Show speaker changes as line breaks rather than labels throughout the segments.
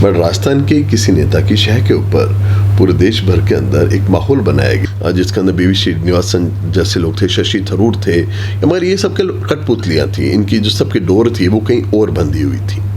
But Rajasthan के किसी नेता की शह के ऊपर पूरे देश भर के अंदर एक माहौल बनाया गया जिसके अंदर बीवी श्रीनिवासन जैसे लोग थे, शशि थरूर थे, मगर ये सबके कठपुतलियाँ थी, इनकी जो सबकी डोर थी वो कहीं और बंधी हुई थी।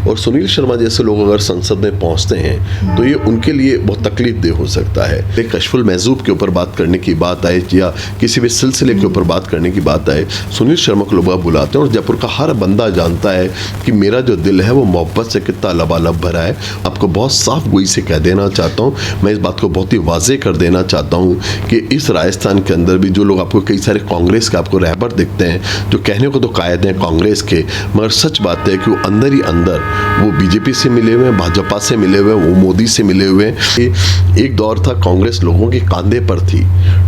और सुनील शर्मा जैसे लोग अगर संसद में पहुंचते हैं तो ये उनके लिए बहुत तकलीफदेह हो सकता है। एक कशफुल महजूब के ऊपर बात करने की बात आए या किसी भी सिलसिले के ऊपर बात करने की बात आए, सुनील शर्मा को लोग बुलाते हैं और जयपुर का हर बंदा जानता है कि मेरा जो दिल है वो मोहब्बत से कितना लबालब भरा है। आपको बहुत साफ गोई से कह देना चाहता हूँ, मैं इस बात को बहुत ही वाजे कर देना चाहता हूँ कि इस राजस्थान के अंदर भी जो लोग आपको कई सारे कांग्रेस के आपको रहबर दिखते हैं, जो कहने को तो कायद हैं कांग्रेस के, मगर सच बात है कि वो अंदर ही अंदर वो बीजेपी से मिले हुए हैं, भाजपा से मिले हुए हैं, वो मोदी से मिले हुए हैं। एक दौर था कांग्रेस लोगों के कांधे पर थी,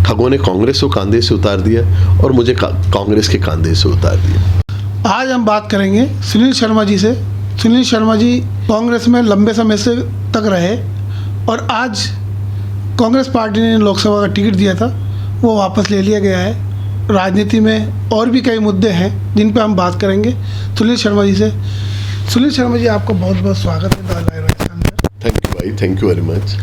ठगों ने कांग्रेस को कांधे से उतार दिया और मुझे कांग्रेस के कांधे से उतार दिया।
आज हम बात करेंगे सुनील शर्मा जी से। सुनील शर्मा जी कांग्रेस में लंबे समय से तक रहे और आज कांग्रेस पार्टी ने लोकसभा का टिकट दिया था, वो वापस ले लिया गया है। राजनीति में और भी कई मुद्दे हैं जिन पर हम बात करेंगे सुनील शर्मा जी से। सुनील शर्मा जी, आपका बहुत बहुत स्वागत है द लाइव राजस्थान में।
थैंक यू भाई, thank you very much.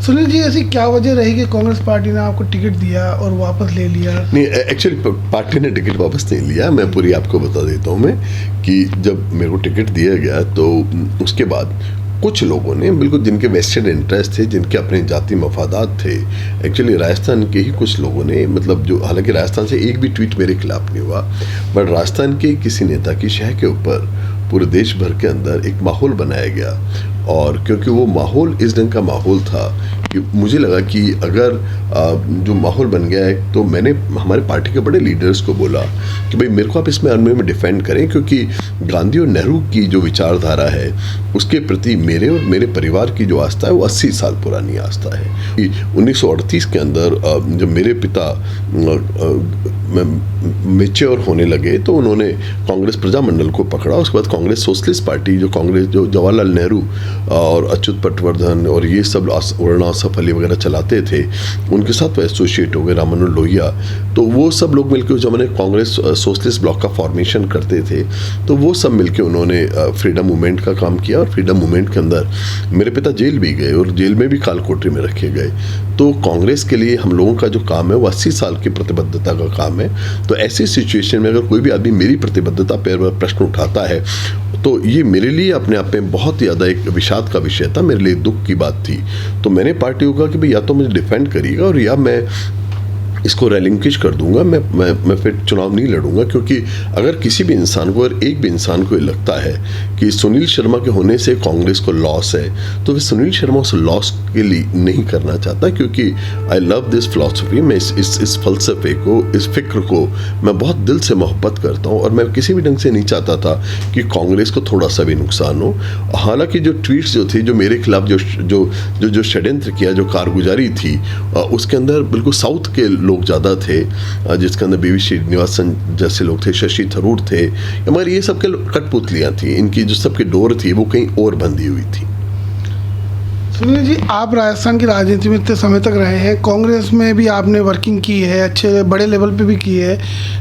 Sunil ji, ऐसी क्या वजह रही कि कांग्रेस पार्टी ने आपको टिकट दिया और वापस ले लिया?
नहीं, एक्चुअली पार्टी ने टिकट वापस नहीं लिया। मैं पूरी आपको बता देता हूँ मैं कि जब मेरे को टिकट दिया गया तो उसके बाद कुछ लोगों ने बिल्कुल जिनके वेस्टेड इंटरेस्ट थे, जिनके अपने जाति मफादात थे, एक्चुअली राजस्थान के ही कुछ लोगों ने, मतलब जो, हालांकि राजस्थान से एक भी ट्वीट मेरे खिलाफ नहीं हुआ, बट राजस्थान के किसी नेता की शह के ऊपर पूरे देश भर के अंदर एक माहौल बनाया गया। और क्योंकि वो माहौल इस ढंग का माहौल था कि मुझे लगा कि अगर जो माहौल बन गया है, तो मैंने हमारे पार्टी के बड़े लीडर्स को बोला कि भाई मेरे को आप इसमें में डिफेंड करें, क्योंकि गांधी और नेहरू की जो विचारधारा है उसके प्रति मेरे और मेरे परिवार की जो आस्था है वो 80 साल पुरानी आस्था है। 1938 के अंदर जब मेरे पिता मेच्योर होने लगे तो उन्होंने कांग्रेस प्रजामंडल को पकड़ा। उसके बाद कांग्रेस सोशलिस्ट पार्टी, जो कांग्रेस जो जवाहरलाल नेहरू और अच्युत पटवर्धन और ये सब वर्णा सफली वगैरह चलाते थे, उनके साथ वो एसोसिएट हो गए, रामानुज लोहिया, तो वो सब लोग मिलकर जब मैंने कांग्रेस सोशलिस्ट ब्लॉक का फॉर्मेशन करते थे, तो वो सब मिलकर उन्होंने फ्रीडम मूवमेंट का काम किया। और फ्रीडम मूवमेंट के अंदर मेरे पिता जेल भी गए और जेल में भी कालकोठरी में रखे गए। तो कांग्रेस के लिए हम लोगों का जो काम है वो 80 साल की प्रतिबद्धता का काम है। तो ऐसी सिचुएशन में अगर कोई भी आदमी मेरी प्रतिबद्धता पर प्रश्न उठाता है तो ये मेरे लिए अपने आप में बहुत ज़्यादा एक विषाद का विषय था, मेरे लिए दुख की बात थी। तो मैंने पार्टी को कहा कि भाई या तो मुझे डिफेंड करिएगा और या मैं इसको रेलिंक्विश कर दूंगा, मैं फिर चुनाव नहीं लड़ूंगा। क्योंकि अगर किसी भी इंसान को, अगर एक भी इंसान को ये लगता है कि सुनील शर्मा के होने से कांग्रेस को लॉस है, तो फिर सुनील शर्मा उस लॉस के लिए नहीं करना चाहता। क्योंकि आई लव दिस फिलॉसफी, मैं इस फलसफे को, इस फिक्र को मैं बहुत दिल से मोहब्बत करता हूँ और मैं किसी भी ढंग से नहीं चाहता था कि कांग्रेस को थोड़ा सा भी नुकसान हो। हालांकि जो ट्वीट्स जो थे, जो मेरे खिलाफ जो षड्यंत्र किया, जो कारगुजारी थी, उसके अंदर बिल्कुल साउथ के लोग ज़्यादा थे, जिसके अंदर बीवी श्रीनिवासन जैसे लोग थे, शशि थरूर थे, मगर ये सबके कठपुतलियाँ थी, इनकी जो सबकी डोर थी वो कहीं और बंधी हुई थी।
सुनील जी, आप राजस्थान की राजनीति में इतने समय तक रहे हैं, कांग्रेस में भी आपने वर्किंग की है, अच्छे बड़े लेवल पे भी की है,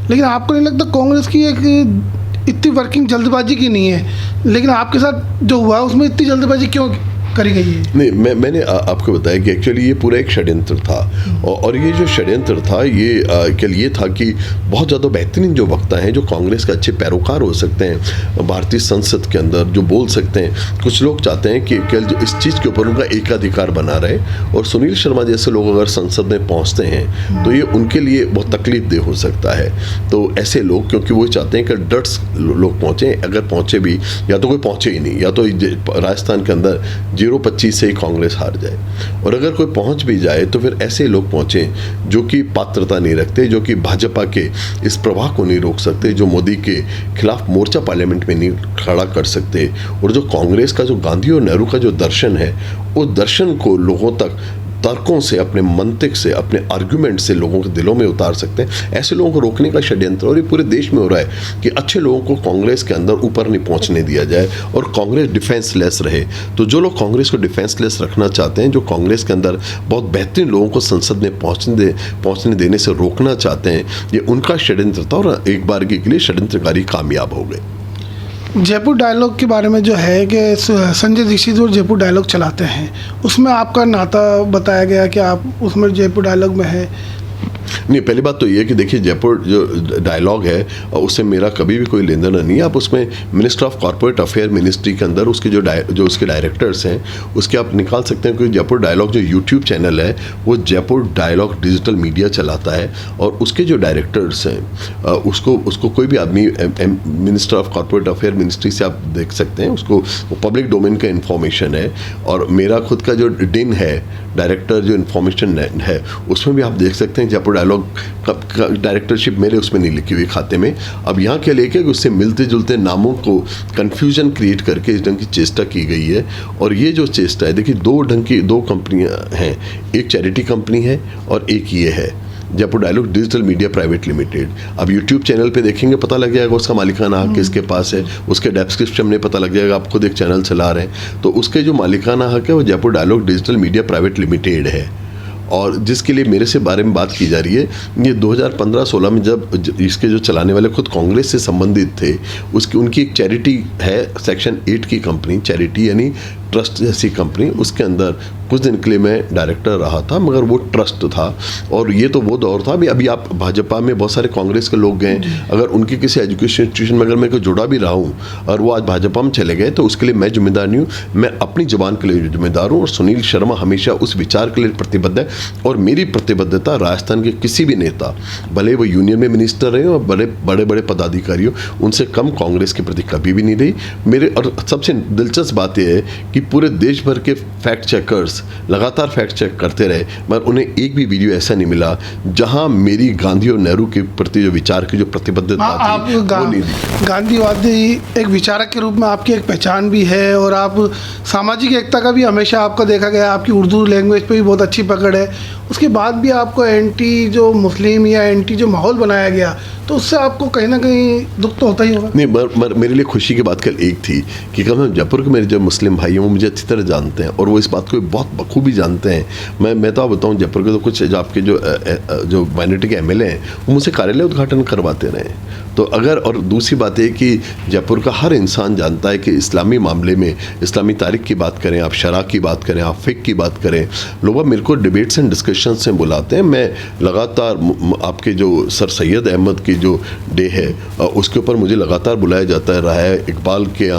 लेकिन आपको नहीं लगता कांग्रेस की एक इतनी वर्किंग जल्दबाजी की नहीं है? लेकिन आपके साथ जो हुआ उसमें इतनी जल्दबाजी क्यों करी गई है?
नहीं, मैंने आपको बताया कि एक्चुअली ये पूरा एक षड्यंत्र था। और ये जो षड्यंत्र था ये था कि बहुत ज़्यादा बेहतरीन जो वक्ता हैं, जो कांग्रेस के अच्छे पैरोकार हो सकते हैं भारतीय संसद के अंदर, जो बोल सकते हैं, कुछ लोग चाहते हैं कि जो इस चीज़ के ऊपर उनका एकाधिकार बना रहे। और सुनील शर्मा जैसे लोग अगर संसद में पहुँचते हैं तो ये उनके लिए बहुत तकलीफदेह हो सकता है। तो ऐसे लोग, क्योंकि वो चाहते हैं कि डट्स लोग पहुँचें, अगर पहुँचे भी, या तो कोई पहुँचे ही नहीं, या तो राजस्थान के अंदर 0-25 से ही कांग्रेस हार जाए, और अगर कोई पहुंच भी जाए तो फिर ऐसे लोग पहुंचे जो कि पात्रता नहीं रखते, जो कि भाजपा के इस प्रवाह को नहीं रोक सकते, जो मोदी के खिलाफ मोर्चा पार्लियामेंट में नहीं खड़ा कर सकते, और जो कांग्रेस का, जो गांधी और नेहरू का जो दर्शन है, उस दर्शन को लोगों तक तर्कों से, अपने मंतिक से, अपने आर्गुमेंट से लोगों के दिलों में उतार सकते हैं। ऐसे लोगों को रोकने का षड्यंत्र, और ये पूरे देश में हो रहा है कि अच्छे लोगों को कांग्रेस के अंदर ऊपर नहीं पहुंचने दिया जाए और कांग्रेस डिफेंसलेस रहे। तो जो लोग कांग्रेस को डिफेंसलेस रखना चाहते हैं, जो कांग्रेस के अंदर बहुत बेहतरीन लोगों को संसद में पहुंचने देने से रोकना चाहते हैं, ये उनका षड्यंत्र था और एक बार के लिए षड्यंत्रकारी कामयाब हो गए।
जयपुर डायलॉग के बारे में जो है कि संजय दीक्षित और जयपुर डायलॉग चलाते हैं, उसमें आपका नाता बताया गया कि आप उसमें जयपुर डायलॉग में है।
नहीं, पहली बात तो ये है कि देखिए जयपुर जो डायलॉग है उससे मेरा कभी भी कोई लेन देन नहीं है। आप उसमें minister of corporate affair ministry के अंदर उसके जो उसके डायरेक्टर्स हैं उसके आप निकाल सकते हैं। क्योंकि जयपुर डायलॉग जो यूट्यूब चैनल है वो जयपुर डायलॉग डिजिटल मीडिया चलाता है और उसके जो डायरेक्टर्स हैं उसको कोई भी आदमी minister of corporate affair ministry से आप देख सकते हैं। उसको पब्लिक डोमेन का इन्फॉर्मेशन है। और मेरा खुद का जो डिन है डायरेक्टर जो इन्फॉर्मेशन है उसमें भी आप देख सकते हैं जयपुर डायलॉग का डायरेक्टरशिप मेरे उसमें नहीं लिखी हुई खाते में। अब यहाँ क्या लेके उससे मिलते जुलते नामों को कन्फ्यूजन क्रिएट करके इस ढंग की चेष्टा की गई है। और ये जो चेष्टा है, देखिए दो कंपनियाँ हैं, एक चैरिटी कंपनी है और एक ये है Jaipur Dialogue Digital Media Private Limited. अब यूट्यूब चैनल पे देखेंगे पता लग जाएगा उसका मालिकाना हक किसके पास है, उसके डिस्क्रिप्शन में पता लग जाएगा। आप खुद एक चैनल चला रहे हैं तो उसके जो मालिकाना हक है वो Jaipur Dialogue Digital Media Private Limited है। और जिसके लिए मेरे से बारे में बात की जा रही है, ये 2015-16 में जब इसके जो चलाने वाले खुद कांग्रेस से संबंधित थे उनकी एक चैरिटी है सेक्शन 8 की कंपनी, चैरिटी यानी ट्रस्ट जैसी कंपनी, उसके अंदर कुछ दिन के लिए मैं डायरेक्टर रहा था मगर वो ट्रस्ट था। और ये तो वो दौर था अभी आप भाजपा में बहुत सारे कांग्रेस के लोग गए, अगर उनके किसी एजुकेशन इंस्टीट्यूशन में अगर मैं कोई जुड़ा भी रहा हूँ और वो आज भाजपा में चले गए तो उसके लिए मैं जिम्मेदार नहीं हूँ, मैं अपनी जबान के लिए जिम्मेदार हूँ। और सुनील शर्मा हमेशा उस विचार के लिए प्रतिबद्ध है और मेरी प्रतिबद्धता राजस्थान के किसी भी नेता, भले वो यूनियन में मिनिस्टर रहे और बड़े बड़े पदाधिकारी हो, उनसे कम कांग्रेस के प्रति कभी भी नहीं रही मेरे। और सबसे दिलचस्प बात यह है कि पूरे देश भर के फैक्ट चेकर्स लगातार फैक्ट चेक करते रहे मगर उन्हें एक भी वीडियो ऐसा नहीं मिला जहां मेरी गांधी और नेहरू के प्रति जो विचार की जो प्रतिबद्धता
आप
थी वो नहीं थी।
गांधीवादी एक विचारक के रूप में आपकी एक पहचान भी है और आप सामाजिक एकता का भी हमेशा आपका देखा गया, आपकी उर्दू लैंग्वेज पे भी बहुत अच्छी पकड़ है। उसके बाद भी आपको एंटी जो मुस्लिम या एंटी जो माहौल बनाया गया तो उससे आपको कहीं ना कहीं दुख तो होता ही होगा।
नहीं, मेरे लिए खुशी की बात कल एक थी कि कम से जयपुर के मेरे जो मुस्लिम भाई हैं वो मुझे अच्छी तरह जानते हैं और वो इस बात को बहुत बखूबी जानते हैं। मैं तो आप बताऊँ जयपुर के तो कुछ जो आपके जो माइनॉरिटी के MLA हैं वो मुझसे कार्यालय उद्घाटन करवाते रहे। तो अगर और दूसरी बात है कि जयपुर का हर इंसान जानता है कि इस्लामी मामले में इस्लामी तारीख की बात करें, आप शरा की बात करें, आप फ़िक़्ह की बात करें, लोग मेरे को डिबेट्स एंड डिस्कशन से बुलाते हैं। मैं लगातार आपके जो सर सैयद अहमद की जो डे है उसके ऊपर मुझे लगातार बुलाया जाता है रहा है, इकबाल के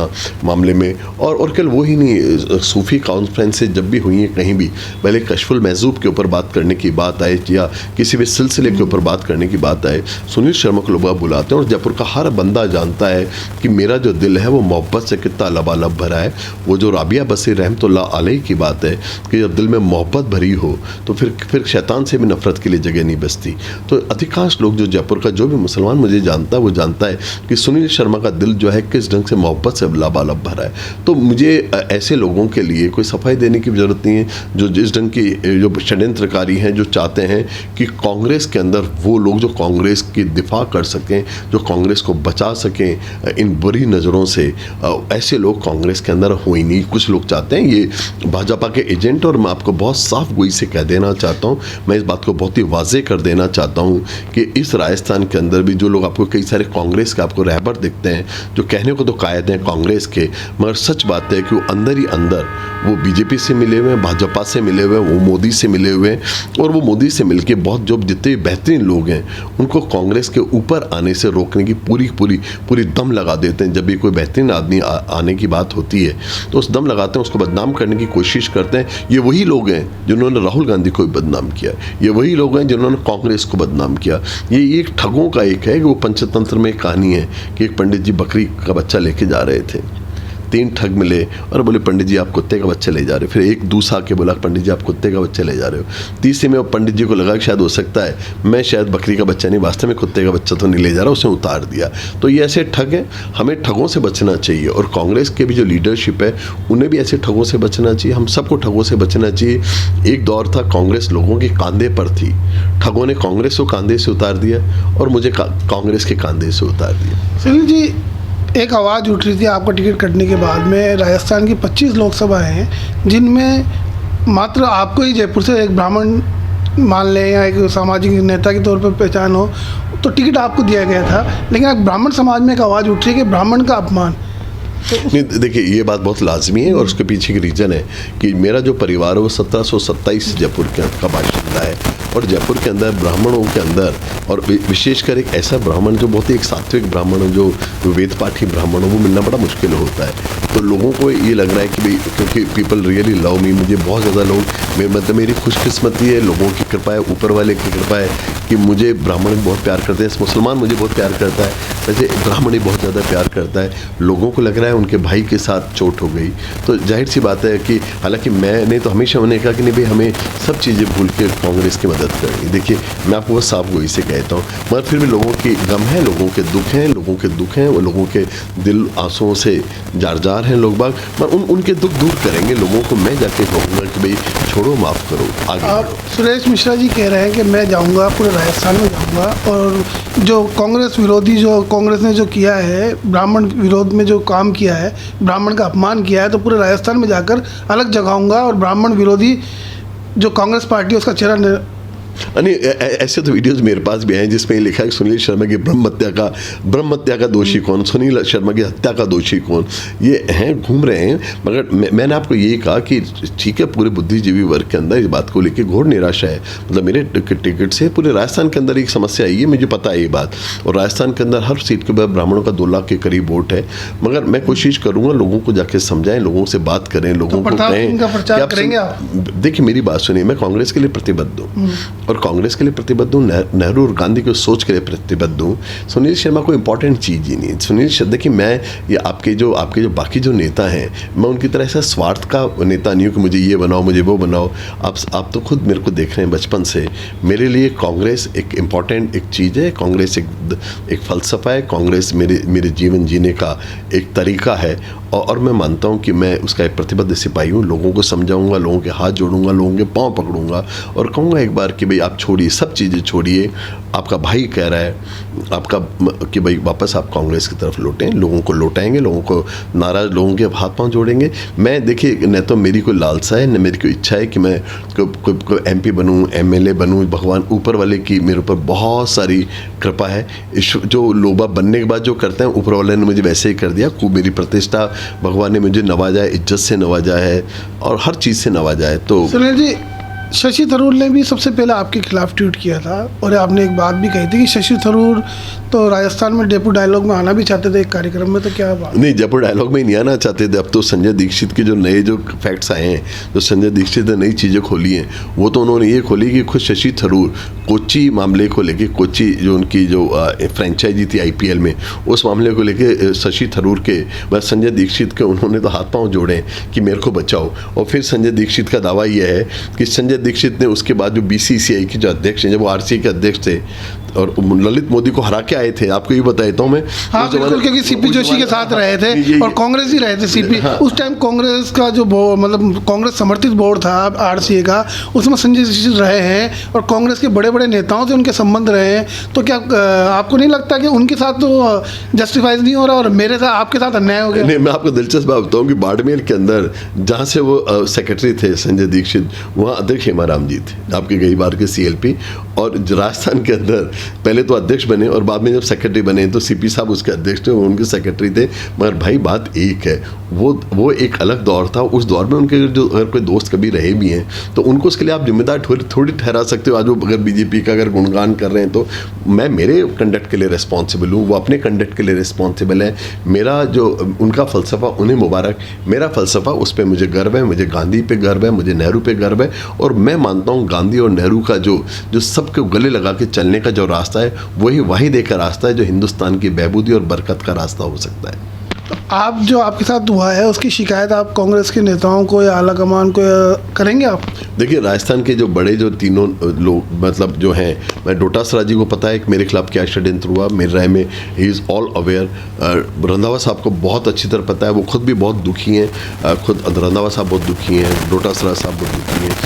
मामले में। और कल वो ही नहीं, सूफ़ी कॉन्फ्रेंस से जब भी हुई है कहीं भी, पहले कशफुल महजूब के ऊपर बात करने की बात आए या किसी भी सिलसिले के ऊपर बात करने की बात आए, सुनील शर्मा को लोग बुलाते हैं। और जयपुर का हर बंदा जानता है कि मेरा जो दिल है वो मोहब्बत से कितना लबालब भरा है। वो जो राबिया बसीर रहमतुल्लाह अलैह की बात है कि जब दिल में मोहब्बत भरी हो तो फिर शैतान से भी नफरत के लिए जगह नहीं बचती। तो अधिकांश लोग जो जयपुर का जो भी मुसलमान मुझे जानता है वो जानता है कि सुनील शर्मा का दिल जो है किस ढंग से मोहब्बत से लबालब भरा है। तो मुझे ऐसे लोगों के लिए कोई सफाई देने की ज़रूरत नहीं है जो जिस ढंग की जो षड्यंत्रकारी हैं, जो चाहते हैं कि कांग्रेस के अंदर वो लोग जो कांग्रेस की दिफा कर सकें, जो कांग्रेस को बचा सकें इन बुरी नज़रों से, ऐसे लोग कांग्रेस के अंदर हो ही नहीं। कुछ लोग चाहते हैं ये भाजपा के एजेंट। और मैं आपको बहुत साफ गोई से कह देना चाहता हूँ, मैं इस बात को बहुत ही वाजे कर देना चाहता हूँ कि इस राजस्थान के अंदर भी जो लोग आपको कई सारे कांग्रेस के आपको रहबर दिखते हैं, जो कहने को तो कायद हैं कांग्रेस के, मगर सच बात है कि वो अंदर ही अंदर वो बीजेपी से मिले हुए हैं, भाजपा से मिले हुए हैं, वो मोदी से मिले हुए हैं। और वो मोदी से मिलके बहुत जो जितने बेहतरीन लोग हैं उनको कांग्रेस के ऊपर आने से रोकने की पूरी दम लगा देते हैं। जब भी कोई बेहतरीन आदमी आने की बात होती है तो उस दम लगाते हैं, उसको बदनाम करने की कोशिश करते हैं। ये वही लोग हैं जिन्होंने राहुल गांधी को बदनाम किया, ये वही लोग हैं जिन्होंने कांग्रेस को बदनाम किया। ये एक ठगों का एक है कि वो पंचतंत्र में एक कहानी है कि एक पंडित जी बकरी का बच्चा लेके जा रहे थे, 3 ठग मिले और बोले पंडित जी आप कुत्ते का बच्चा ले जा रहे हो। फिर एक दूसरा के बोला पंडित जी आप कुत्ते का बच्चा ले जा रहे हो। तीसरे में पंडित जी को लगा कि शायद हो सकता है मैं शायद बकरी का बच्चा नहीं, वास्तव में कुत्ते का बच्चा तो नहीं ले जा रहा, उसने उतार दिया। तो ये ऐसे ठग हैं, हमें ठगों से बचना चाहिए। और कांग्रेस के भी जो लीडरशिप है उन्हें भी ऐसे ठगों से बचना चाहिए, हम सबको ठगों से बचना चाहिए। एक दौर था कांग्रेस लोगों के कांधे पर थी, ठगों ने कांग्रेस को कांधे से उतार दिया और मुझे कांग्रेस के कांधे से उतार दिया।
सुनील जी, एक आवाज़ उठ रही थी आपका टिकट कटने के बाद में, राजस्थान की 25 लोकसभा हैं जिनमें मात्र आपको ही जयपुर से एक ब्राह्मण मान लें या एक सामाजिक नेता के तौर पर पहचान हो तो टिकट आपको दिया गया था। लेकिन अब ब्राह्मण समाज में एक आवाज़ उठ रही है कि ब्राह्मण का अपमान
नहीं देखिए, ये बात बहुत लाजमी है और उसके पीछे की रीज़न है कि मेरा जो परिवार है वो 1727 जयपुर का बाशिंदा है और जयपुर के अंदर ब्राह्मणों के अंदर और विशेषकर एक ऐसा ब्राह्मण जो बहुत ही एक सात्विक ब्राह्मण हो, जो वेद पाठी ब्राह्मण हो, वो मिलना बड़ा मुश्किल होता है। तो लोगों को ये लग रहा है कि भाई क्योंकि पीपल रियली लव मी, मुझे बहुत ज़्यादा लोग मतलब मेरी खुशकिस्मती है, लोगों की कृपा है, ऊपर वाले की कृपा है कि मुझे ब्राह्मण बहुत प्यार करते हैं, मुसलमान मुझे बहुत प्यार करता है, वैसे ब्राह्मण ही बहुत ज़्यादा प्यार करता है। लोगों को लग रहा है उनके भाई के साथ चोट हो गई, तो जाहिर सी बात है कि हालांकि मैंने तो हमेशा उन्हें कहा कि नहीं भाई हमें सब चीज़ें भूल के कांग्रेस की मदद करनी। देखिए मैं आपको वो साफ गोई से कहता हूँ, मगर फिर भी लोगों की गम है, लोगों के दुख हैं, लोगों के दुख हैं, वो लोगों के दिल आंसुओं से जार जार हैं लोग बाग, मगर उनके दुख दूर करेंगे। लोगों को मैं जाके कहूँगा कि भाई छोड़ो, माफ़ करो, आगे
आप सुरेश मिश्रा जी कह रहे हैं कि मैं जाऊंगा, पूरे राजस्थान में जाऊंगा और जो कांग्रेस विरोधी, जो कांग्रेस ने जो किया है, ब्राह्मण विरोध में जो काम किया है, ब्राह्मण का अपमान किया है, तो पूरे राजस्थान में जाकर अलग जगाऊंगा और ब्राह्मण विरोधी जो कांग्रेस पार्टी है उसका चेहरा
नहीं, ऐसे तो वीडियोस मेरे पास भी हैं जिसमें लिखा है सुनील शर्मा की ब्रह्म हत्या का दोषी कौन, सुनील शर्मा की हत्या का दोषी कौन, ये हैं घूम रहे हैं। मगर मैंने आपको यही कहा कि ठीक है, पूरे बुद्धिजीवी वर्ग के अंदर इस बात को लेकर घोर निराशा है। मतलब मेरे टिकट से पूरे राजस्थान के अंदर एक समस्या आई है, मुझे पता है ये बात, और राजस्थान के अंदर हर सीट के बाद ब्राह्मणों का 2 लाख के करीब वोट है। मगर मैं कोशिश करूँगा लोगों को जाके समझाएं, लोगों से बात करें, लोगों को कहें। देखिए मेरी बात सुनिए, मैं कांग्रेस के लिए प्रतिबद्ध हूँ और कांग्रेस के लिए प्रतिबद्ध हूँ, नेहरू और गांधी की सोच के लिए प्रतिबद्ध हूँ। सुनील शर्मा कोई इंपॉर्टेंट चीज़ ही नहीं। सुनील शर्मा, देखिए मैं ये आपके जो बाकी जो नेता हैं, मैं उनकी तरह ऐसा स्वार्थ का नेता नहीं हूँ कि मुझे ये बनाओ, मुझे वो बनाओ। आप तो खुद मेरे को देख रहे हैं बचपन से, मेरे लिए कांग्रेस एक इम्पॉर्टेंट एक चीज़ है, कांग्रेस एक फ़लसफ़ा है, कांग्रेस मेरे जीवन जीने का एक तरीका है और मैं मानता हूँ कि मैं उसका एक प्रतिबद्ध सिपाही हूँ। लोगों को समझाऊंगा, लोगों के हाथ जोड़ूंगा, लोगों के पाँव पकड़ूंगा और कहूँगा एक बार कि भाई आप छोड़िए, सब चीज़ें छोड़िए, आपका भाई कह रहा है आपका कि भाई वापस आप कांग्रेस की तरफ लौटें, लोगों को लौटाएंगे, लोगों को नाराज़ लोगों के हाथ पाँव जोड़ेंगे। मैं देखिए न तो मेरी कोई लालसा है, न मेरी कोई इच्छा है कि मैं कोई MP बनूँ, MLA बनूँ। भगवान ऊपर वाले की मेरे ऊपर बहुत सारी कृपा है। जो लोग बनने के बाद जो करते हैं, ऊपर वाले ने मुझे वैसे ही कर दिया। खूब मेरी प्रतिष्ठा भगवान ने मुझे नवाजा है, इज्जत से नवाजा है और हर चीज़ से नवाजा है। तो
सुनील जी, शशि थरूर ने भी सबसे पहले आपके खिलाफ ट्वीट किया था और आपने एक बात भी कही थी कि शशि थरूर तो राजस्थान में जयपुर डायलॉग में आना भी चाहते थे एक कार्यक्रम में, तो क्या बात?
नहीं, जयपुर डायलॉग में ही नहीं आना चाहते थे। अब तो संजय दीक्षित के जो नए जो फैक्ट्स आए हैं, जो संजय दीक्षित ने नई चीज़ें खोली हैं, वो तो उन्होंने ये खोली कि खुद शशि थरूर कोच्चि मामले को लेके, कोच्चि जो उनकी जो फ्रेंचाइजी थी IPL में, उस मामले को लेके शशि थरूर के संजय दीक्षित के उन्होंने तो हाथ पाँव जोड़े कि मेरे को बचाओ। और फिर संजय दीक्षित का दावा यह है कि संजय दीक्षित ने उसके बाद जो BCCI के जो अध्यक्ष हैं, जब वो RCA के अध्यक्ष थे और ललित मोदी को हरा के आए थे, आपको ये बताता हूँ मैं।
हाँ बिल्कुल, क्योंकि CP जोशी के साथ रहे थे और कांग्रेस ही रहे थे CP। हाँ। उस टाइम कांग्रेस का जो मतलब कांग्रेस समर्थित बोर्ड था RCA का, उसमें संजय दीक्षित रहे हैं और कांग्रेस के बड़े बड़े नेताओं से उनके संबंध रहे हैं। तो क्या आपको नहीं लगता कि उनके साथ तो जस्टिफाइज नहीं हो रहा और मेरे साथ आपके साथ अन्याय हो गया?
नहीं, मैं आपको दिलचस्प बात बताऊँ कि बाड़मेर के अंदर जहाँ से वो सेक्रेटरी थे संजय दीक्षित, वहाँ अध्यक्ष हेमाराम जी थे, आपके कई बार के CLP। और राजस्थान के अंदर पहले तो अध्यक्ष बने और बाद में जब सेक्रेटरी बने तो CP साहब उसके अध्यक्ष थे, वो उनके सेक्रेटरी थे। मगर भाई बात एक है, वो एक अलग दौर था। उस दौर में उनके जो अगर कोई दोस्त कभी रहे भी हैं तो उनको उसके लिए आप जिम्मेदार थोड़ी ठहरा सकते हो। आज वो अगर BJP का अगर गुणगान कर रहे हैं तो मैं मेरे कंडक्ट के लिए रिस्पॉन्सिबल हूँ, वो अपने कंडक्ट के लिए रिस्पॉन्सिबल है। मेरा जो उनका फ़लसफ़ा उन्हें मुबारक, मेरा फ़लसफ़ा उस पर मुझे गर्व है, मुझे गांधी पे गर्व है, मुझे नेहरू पे गर्व है। और मैं मानता हूँ गांधी और नेहरू का जो सबके गले लगा के चलने का जो रास्ता है, वही वाहिद एक रास्ता है जो हिंदुस्तान की बहबूदी और बरकत का रास्ता हो सकता है।
तो आप जो आपके साथ हुआ है उसकी शिकायत आप कांग्रेस के नेताओं को या आला कमान को करेंगे आप? देखिए
राजस्थान के जो बड़े जो तीनों लोग मतलब जो हैं, मैं डोटासरा जी को पता है कि मेरे खिलाफ क्या षड्यंत्र हुआ, मेरी राय में he is all aware. Randhawa साहब को बहुत अच्छी तरह पता है, वो खुद भी बहुत दुखी हैं, खुद रंधावा साहब बहुत दुखी हैं, डोटासरा साहब बहुत दुखी हैं,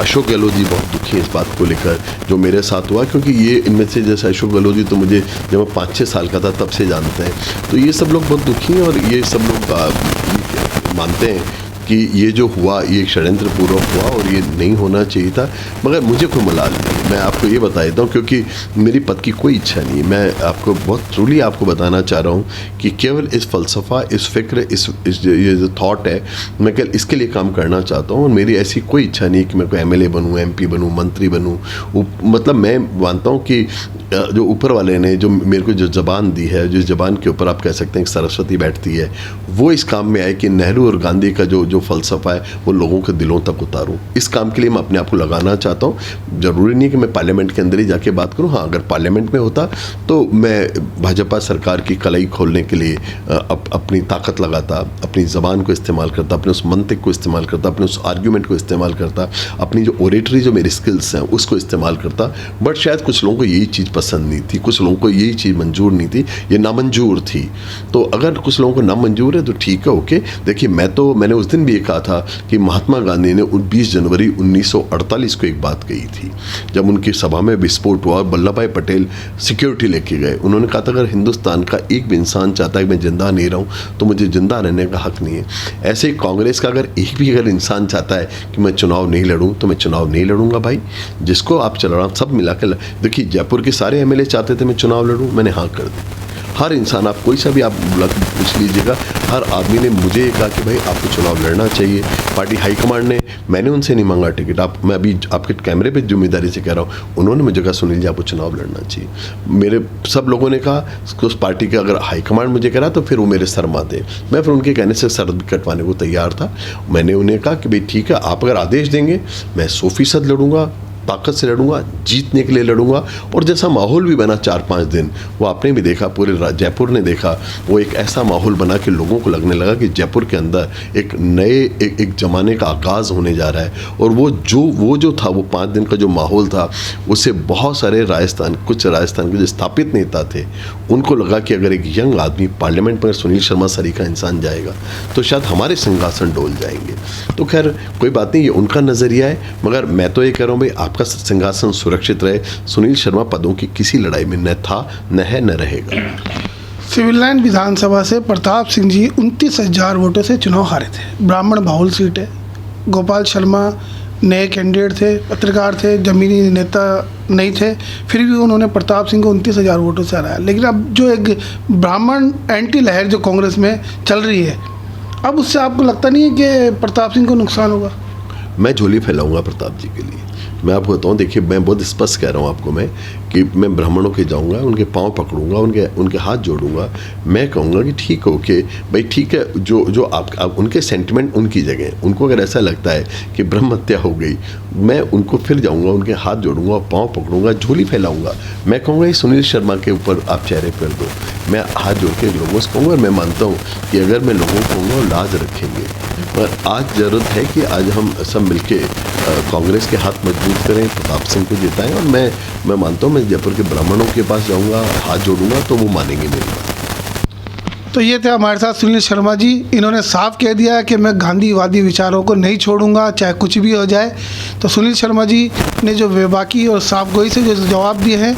अशोक गहलोत जी बहुत दुखी हैं इस बात को लेकर जो मेरे साथ हुआ। क्योंकि ये इनमें से जैसे अशोक गहलोत जी तो मुझे जब मैं 5-6 साल का था तब से जानते हैं, तो ये सब लोग बहुत दुखी हैं और ये सब लोग मानते हैं कि ये जो हुआ ये एक षड्यंत्र पूर्वक हुआ और ये नहीं होना चाहिए था, मगर मुझे कोई मलाल नहीं। मैं आपको ये बता देता हूँ क्योंकि मेरी पद की कोई इच्छा नहीं। मैं आपको बहुत ट्रूली आपको बताना चाह रहा हूँ कि केवल इस फ़लसफ़ा, इस फ़िक्र, ये जो थॉट है, मैं केवल इसके लिए काम करना चाहता हूँ। और मेरी ऐसी कोई इच्छा नहीं कि मैं कोई MLA बनूँ, MP बनूँ, मंत्री बनूँ। मतलब मैं मानता हूँ कि जो ऊपर वाले ने जो मेरे को जो ज़बान दी है, जिस ज़बान के ऊपर आप कह सकते हैं कि सरस्वती बैठती है, वो इस काम में आए कि नेहरू और गांधी का जो फ़लसफ़ा है वो लोगों के दिलों तक उतारूं। इस काम के लिए मैं अपने आप को लगाना चाहता हूं। ज़रूरी नहीं कि मैं पार्लियामेंट के अंदर ही जाके बात करूं। हाँ, अगर पार्लियामेंट में होता तो मैं भाजपा सरकार की कलाई खोलने के लिए अपनी ताकत लगाता, अपनी ज़बान को इस्तेमाल करता, अपने उस मंतिक को इस्तेमाल करता, अपने उस आर्ग्यूमेंट को इस्तेमाल करता, अपनी जो ओरेटरी जो मेरी स्किल्स हैं उसको इस्तेमाल करता। बट शायद कुछ लोगों को यही चीज़ पसंद नहीं थी, कुछ लोगों को यही चीज़ मंजूर नहीं थी, ये नामंजूर थी। तो अगर कुछ लोगों को नामंजूर है तो ठीक है, ओके। देखिए मैंने उस दिन भी ये कहा था कि महात्मा गांधी ने 20 जनवरी 1948 को एक बात कही थी, जब उनकी सभा में विस्फोट हुआ और वल्लभ भाई पटेल सिक्योरिटी लेके गए। उन्होंने कहा था अगर हिंदुस्तान का एक भी इंसान चाहता है कि मैं जिंदा नहीं रहूं तो मुझे जिंदा रहने का हक नहीं है। ऐसे ही कांग्रेस का अगर एक भी अगर इंसान चाहता है कि मैं चुनाव नहीं लड़ूं तो मैं चुनाव नहीं लड़ूंगा भाई। जिसको आप चल रहा सब मिला के देखिए, जयपुर के सारे MLA चाहते थे मैं चुनाव लड़ूं, मैंने हाँ कर दी। हर इंसान, आप कोई सा भी आप पूछ लीजिएगा, हर आदमी ने मुझे ये कहा कि भाई आपको चुनाव लड़ना चाहिए। पार्टी हाईकमांड ने, मैंने उनसे नहीं मांगा टिकट। मैं अभी आपके कैमरे पे जिम्मेदारी से कह रहा हूँ, उन्होंने मुझे कहा सुनील जी आपको चुनाव लड़ना चाहिए। मेरे सब लोगों ने कहा उस पार्टी का अगर हाईकमांड मुझे कह रहा तो फिर वो मेरे सर माते। मैं फिर उनके कहने से सर कटवाने को तैयार था। मैंने उन्हें कहा कि भाई ठीक है, आप अगर आदेश देंगे मैं 100% लड़ूंगा, ताकत से लड़ूंगा, जीतने के लिए लड़ूंगा। और जैसा माहौल भी बना 4-5 दिन, वो आपने भी देखा, पूरे जयपुर ने देखा, वो एक ऐसा माहौल बना कि लोगों को लगने लगा कि जयपुर के अंदर एक नए एक ज़माने का आगाज़ होने जा रहा है। और वो जो था, वो 5 दिन का जो माहौल था, उससे बहुत सारे कुछ राजस्थान के जो स्थापित नेता थे, उनको लगा कि अगर एक यंग आदमी पार्लियामेंट में सुनील शर्मा सरी का इंसान जाएगा तो शायद हमारे सिंहासन डोल जाएंगे। तो खैर कोई बात नहीं, ये उनका नज़रिया है, मगर मैं तो ये कह रहा हूँ भाई आपका सिंहासन सुरक्षित रहे। सुनील शर्मा पदों की किसी लड़ाई में न था, न है, न रहेगा।
सिविल लाइन विधानसभा से प्रताप सिंह जी 29,000 वोटों से चुनाव हारे थे। ब्राह्मण बाहुल सीट है। गोपाल शर्मा नए कैंडिडेट थे, पत्रकार थे, जमीनी नेता नहीं थे, फिर भी उन्होंने प्रताप सिंह को 29,000 वोटों से हराया। लेकिन अब जो एक ब्राह्मण एंटी लहर जो कांग्रेस में चल रही है, अब उससे आपको लगता नहीं है कि प्रताप सिंह को नुकसान होगा?
मैं झोली फैलाऊंगा प्रताप जी के लिए। मैं आपको बताऊँ, देखिए मैं बहुत स्पष्ट कह रहा हूँ आपको कि मैं ब्राह्मणों के जाऊँगा, उनके पाँव पकड़ूंगा, उनके हाथ जोड़ूंगा। मैं कहूँगा कि ठीक है, ओके भाई ठीक है, जो आप उनके सेंटिमेंट उनकी जगह, उनको अगर ऐसा लगता है कि ब्रह्म हत्या हो गई, मैं उनको फिर जाऊँगा, उनके हाथ जोड़ूंगा, पाँव पकड़ूंगा, झोली फैलाऊँगा। मैं कहूँगा ये सुनील शर्मा के ऊपर आप चेहरे कर दो। मैं हाथ जोड़ के लोगों से कहूँगा, मैं मानता हूँ कि अगर मैं लोगों को कहूँगा लाज रखेंगे। पर आज ज़रूरत है कि आज हम सब मिलके कांग्रेस के हाथ मजबूत करें, प्रताप सिंह को जिताएं। और मैं मानता हूँ मैं जयपुर के ब्राह्मणों के पास जाऊँगा, हाथ जोड़ूंगा तो वो मानेंगे मेरी बात।
तो ये थे हमारे साथ सुनील शर्मा जी। इन्होंने साफ कह दिया है कि मैं गांधीवादी विचारों को नहीं छोड़ूंगा, चाहे कुछ भी हो जाए। तो सुनील शर्मा जी ने जो बेबाकी और साफ गोई से जो जवाब दिए हैं।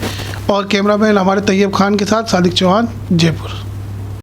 और कैमरामैन हमारे तैयब खान के साथ सादिक चौहान, जयपुर।